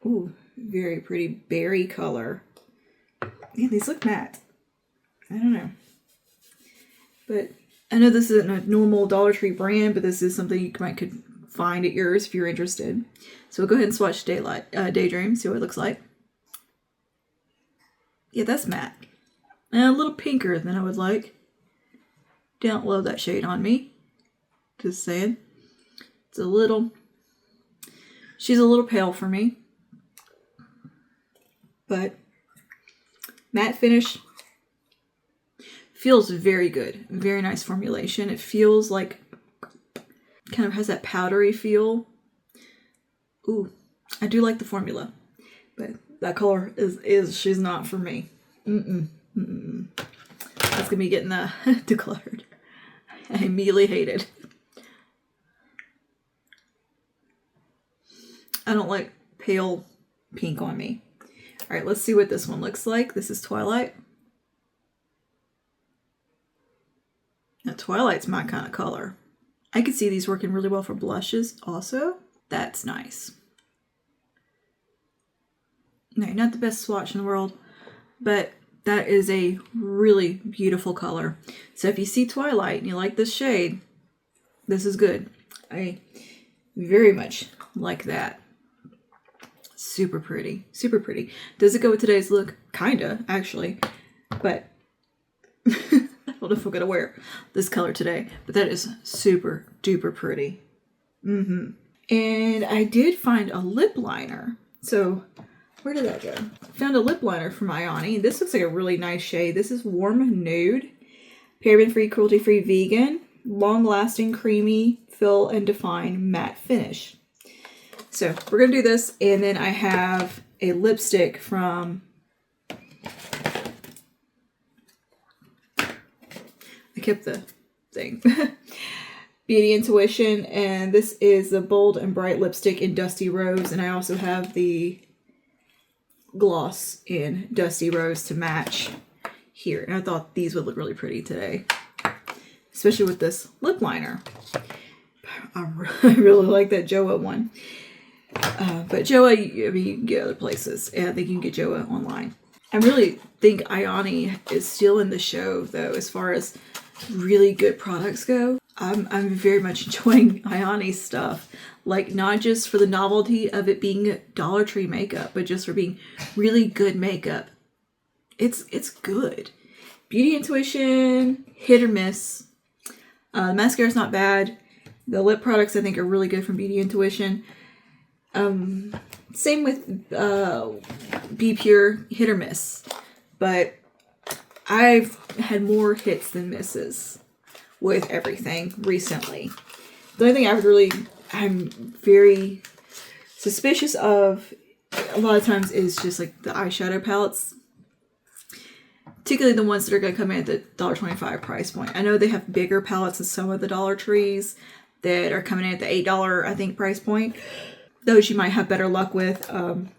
Ooh, very pretty berry color. Yeah, these look matte. I don't know. But I know this isn't a normal Dollar Tree brand, but this is something you could find at yours if you're interested. So we'll go ahead and swatch Daydream, see what it looks like. Yeah, that's matte. And a little pinker than I would like. Don't love that shade on me. Just saying. It's a little... She's a little pale for me. But matte finish feels very good. Very nice formulation. It feels like... kind of has that powdery feel. Ooh, I do like the formula. But that color she's not for me. That's gonna be getting declared. I immediately hate it. I don't like pale pink on me. All right, let's see what this one looks like. This is Twilight. Now, Twilight's my kind of color. I could see these working really well for blushes also. That's nice. No, not the best swatch in the world, but that is a really beautiful color. So if you see Twilight and you like this shade, this is good. I very much like that. Super pretty. Super pretty. Does it go with today's look? Kinda, actually. But I don't know if I'm going to wear this color today. But that is super duper pretty. And I did find a lip liner. So where did that go? I found a lip liner from Ioni. This looks like a really nice shade. This is Warm Nude. Paraben-free, cruelty-free, vegan. Long-lasting, creamy, fill and define matte finish. So we're going to do this. And then I have a lipstick from... I kept the thing. Beauty Intuition. And this is the Bold and Bright lipstick in Dusty Rose. And I also have the gloss in Dusty Rose to match here. And I thought these would look really pretty today. especially with this lip liner. I really like that Joa one. But Joa, I mean, you can get other places. And I think you can get Joa online. I really think Ayani is still in the show, though, as far as really good products go. I'm very much enjoying Ayani's stuff. Like, not just for the novelty of it being Dollar Tree makeup, but just for being really good makeup. It's good. Beauty Intuition, hit or miss. The mascara's not bad. The lip products, I think, are really good from Beauty Intuition. Same with Be Pure, hit or miss. But I've had more hits than misses with everything recently. The only thing I'm very suspicious of a lot of times is just like the eyeshadow palettes. Particularly the ones that are going to come in at the $1.25 price point. I know they have bigger palettes than some of the Dollar Trees that are coming in at the $8, I think, price point. Those you might have better luck with. The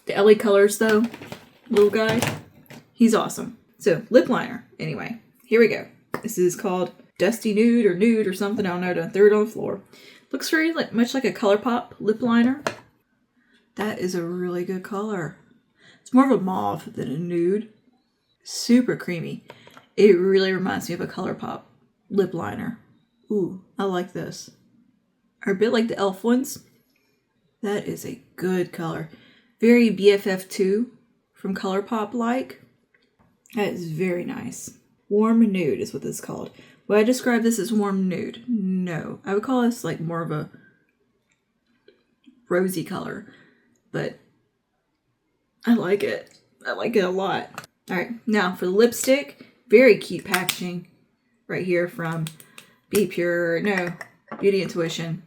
LA Colors, though, little guy, he's awesome. So, lip liner. Anyway, here we go. This is called Dusty Nude or something. I don't know. I threw it on the floor. Looks very much like a ColourPop lip liner. That is a really good color. It's more of a mauve than a nude. Super creamy. It really reminds me of a ColourPop lip liner. Ooh, I like this. Are a bit like the e.l.f. ones. That is a good color. Very BFF2 from ColourPop like. That is very nice. Warm nude is what this is called. Would I describe this as warm nude? No. I would call this like more of a rosy color. But I like it. I like it a lot. Alright, now for the lipstick. Very cute packaging right here from Beauty Intuition.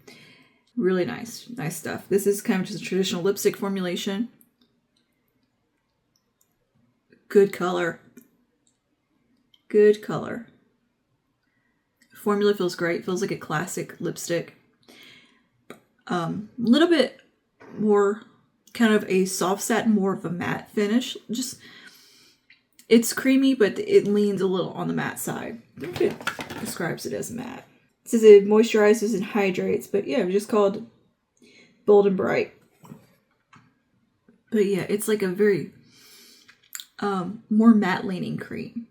Really nice. Nice stuff. This is kind of just a traditional lipstick formulation. Good color. Good color. Formula feels great. Feels like a classic lipstick. Little bit more kind of a soft satin, more of a matte finish. Just, it's creamy, but it leans a little on the matte side. I think it describes it as matte. It says it moisturizes and hydrates, but yeah, just called Bold and Bright. But yeah, it's like a very more matte leaning cream.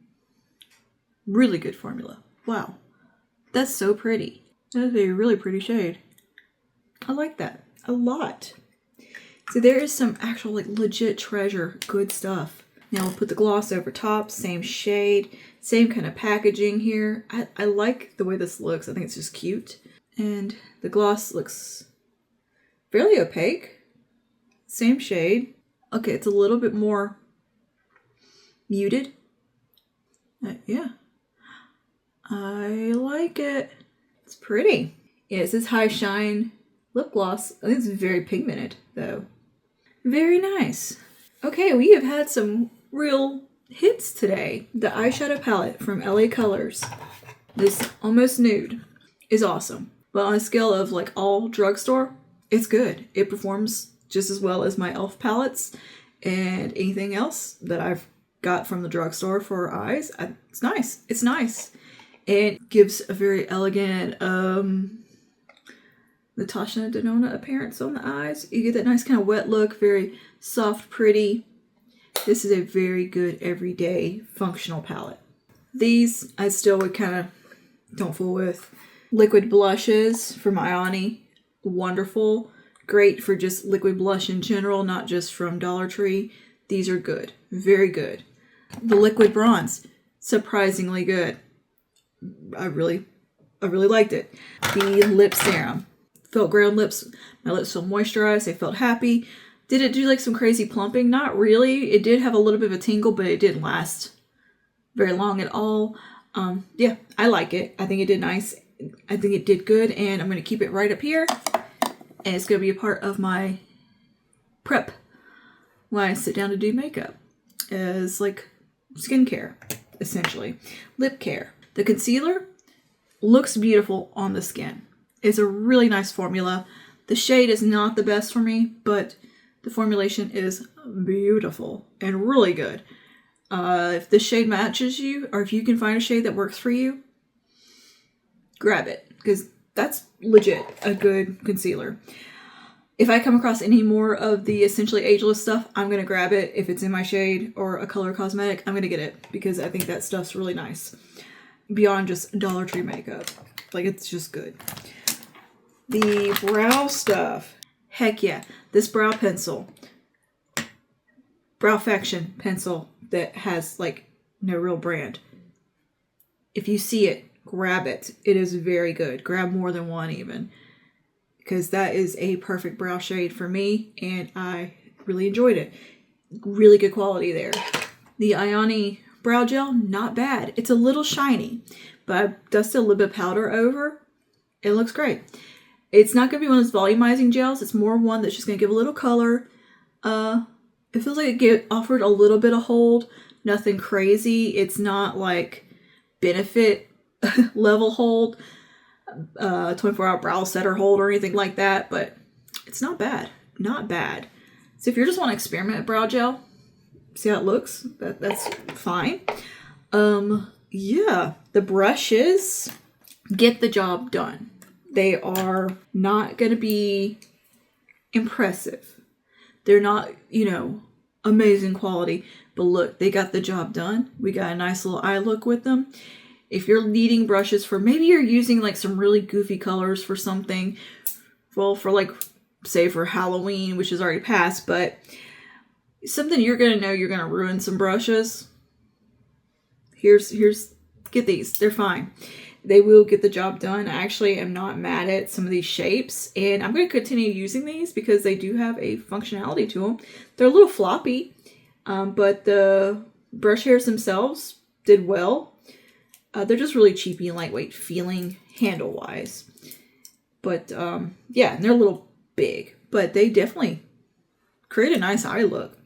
Really good formula. Wow. That's so pretty. That is a really pretty shade. I like that a lot. So there is some actual like legit treasure good stuff. Now we'll put the gloss over top, same shade, same kind of packaging here. I like the way this looks. I think it's just cute. And the gloss looks fairly opaque. Same shade. Okay, it's a little bit more muted. Yeah. I like it. It's pretty. Yeah, it says High Shine lip gloss. I think it's very pigmented, though. Very nice. Okay, we have had some real hits today. The eyeshadow palette from LA Colors, this almost nude, is awesome. But on a scale of like all drugstore, it's good. It performs just as well as my e.l.f. palettes and anything else that I've got from the drugstore for eyes. It's nice. It's nice. It gives a very elegant Natasha Denona appearance on the eyes. You get that nice kind of wet look, very soft, pretty. This is a very good everyday functional palette. These I still would kind of don't fool with. Liquid blushes from Ayani. Wonderful. Great for just liquid blush in general, not just from Dollar Tree. These are good. Very good. The liquid bronze. Surprisingly good. I really liked it. The lip serum. Felt great on lips. My lips felt moisturized. They felt happy. Did it do like some crazy plumping? Not really. It did have a little bit of a tingle, but it didn't last very long at all. Yeah, I like it. I think it did nice. I think it did good, and I'm going to keep it right up here. And it's going to be a part of my prep when I sit down to do makeup as like skincare, essentially. Lip care. The concealer looks beautiful on the skin. It's a really nice formula. The shade is not the best for me, but the formulation is beautiful and really good. If the shade matches you, or if you can find a shade that works for you, grab it because that's legit a good concealer. If I come across any more of the Essentially Ageless stuff, I'm going to grab it. If it's in my shade or a color cosmetic, I'm going to get it because I think that stuff's really nice. Beyond just Dollar Tree makeup. Like, it's just good. The brow stuff. Heck yeah. This brow pencil. Browfaction pencil that has, like, no real brand. If you see it, grab it. It is very good. Grab more than one even. Because that is a perfect brow shade for me, and I really enjoyed it. Really good quality there. The Ioni brow gel, not bad. It's a little shiny, but I dusted a little bit of powder over. It looks great. It's not going to be one of those volumizing gels. It's more one that's just going to give a little color. It feels like it offered a little bit of hold. Nothing crazy. It's not like Benefit level hold. 24-hour brow setter hold or anything like that, but it's not bad. Not bad. So if you just want to experiment with brow gel, see how it looks, that's fine. Yeah, the brushes get the job done. They are not going to be impressive. They're not, you know, amazing quality, but look, they got the job done. We got a nice little eye look with them. If you're needing brushes for, maybe you're using like some really goofy colors for something, well, for like, say for Halloween, which is already passed, but something you're going to know you're going to ruin some brushes. Get these. They're fine. They will get the job done. I actually am not mad at some of these shapes, and I'm going to continue using these because they do have a functionality to them. They're a little floppy, but the brush hairs themselves did well. They're just really cheapy and lightweight feeling handle-wise. But, yeah, and they're a little big. But they definitely create a nice eye look.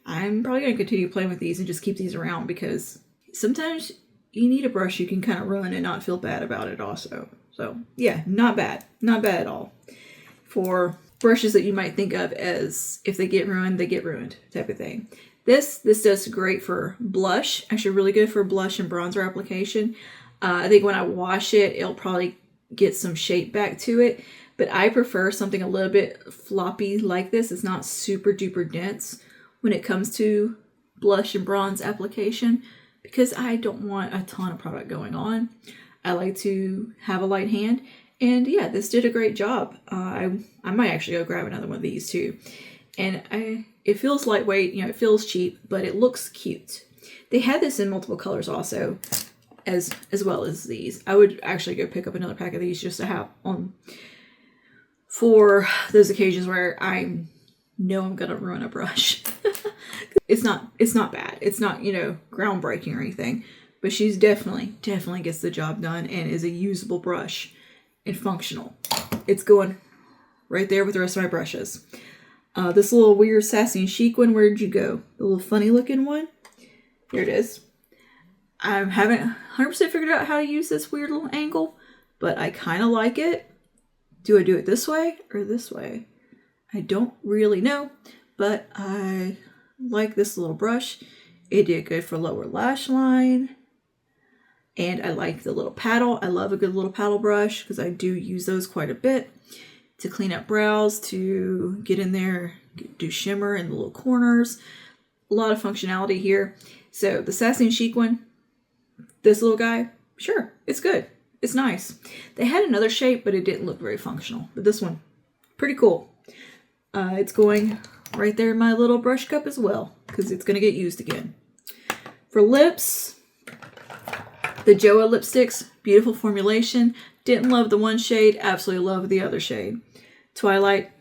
I'm probably going to continue playing with these and just keep these around because sometimes you need a brush you can kind of ruin and not feel bad about it also. So, yeah, not bad. Not bad at all. For brushes that you might think of as if they get ruined, they get ruined type of thing. This does great for blush. Actually, really good for blush and bronzer application. I think when I wash it, it'll probably get some shape back to it. But I prefer something a little bit floppy like this. It's not super duper dense when it comes to blush and bronze application because I don't want a ton of product going on. I like to have a light hand. And yeah, this did a great job. I might actually go grab another one of these too. And it feels lightweight, you know, it feels cheap, but it looks cute. They had this in multiple colors also, as well as these. I would actually go pick up another pack of these just to have on for those occasions where I know I'm gonna ruin a brush. It's not bad. It's not, you know, groundbreaking or anything, but she's definitely gets the job done and is a usable brush and functional. It's going right there with the rest of my brushes. This little weird sassy and chic one, where'd you go? The little funny looking one? Here it is. I haven't 100% figured out how to use this weird little angle, but I kind of like it. Do I do it this way or this way? I don't really know, but I like this little brush. It did good for lower lash line. And I like the little paddle. I love a good little paddle brush because I do use those quite a bit to clean up brows, to get in there, do shimmer in the little corners. A lot of functionality here. So the Sassy and Chic one, this little guy, sure, it's good. It's nice. They had another shape, but it didn't look very functional. But this one, pretty cool. It's going right there in my little brush cup as well, because it's going to get used again. For lips, the Joa lipsticks, beautiful formulation. Didn't love the one shade, absolutely love the other shade. Twilight,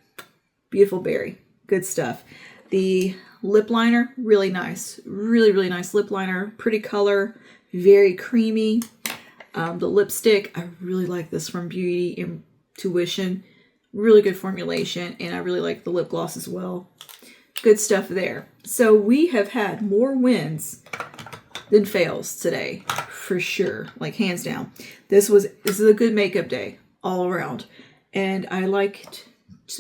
beautiful berry, good stuff. The lip liner, really nice. Really nice lip liner. Pretty color, very creamy. The lipstick, I really like this from Beauty Intuition. Really good formulation, and I really like the lip gloss as well. Good stuff there. So we have had more wins than fails today, for sure. Like, hands down. This is a good makeup day all around. And I liked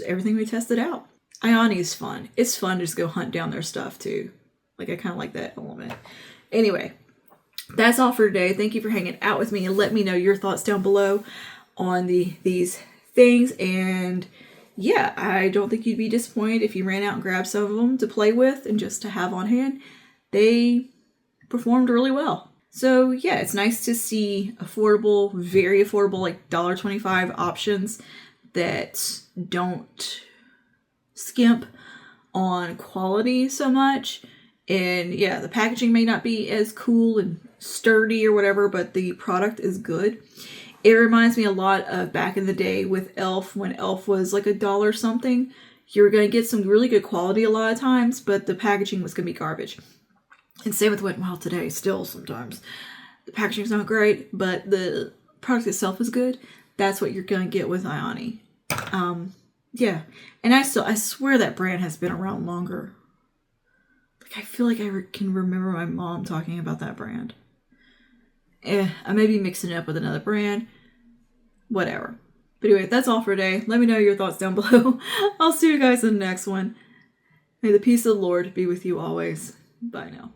everything we tested out. Ioni is fun. It's fun to just go hunt down their stuff too. Like, I kind of like that element. Anyway, that's all for today. Thank you for hanging out with me, and let me know your thoughts down below on these things. And yeah, I don't think you'd be disappointed if you ran out and grabbed some of them to play with and just to have on hand. They performed really well. So yeah, it's nice to see affordable, very affordable, like $1.25 options that don't skimp on quality so much. And yeah, the packaging may not be as cool and sturdy or whatever, but the product is good. It reminds me a lot of back in the day with Elf, when Elf was like $1 something. You were going to get some really good quality a lot of times, but the packaging was going to be garbage. And same with Wet n Wild today, still sometimes. The packaging's not great, but the product itself is good. That's what you're going to get with Ioni. Yeah. And I swear that brand has been around longer. Like, I feel like I can remember my mom talking about that brand. I may be mixing it up with another brand. Whatever. But anyway, that's all for today. Let me know your thoughts down below. I'll see you guys in the next one. May the peace of the Lord be with you always. Bye now.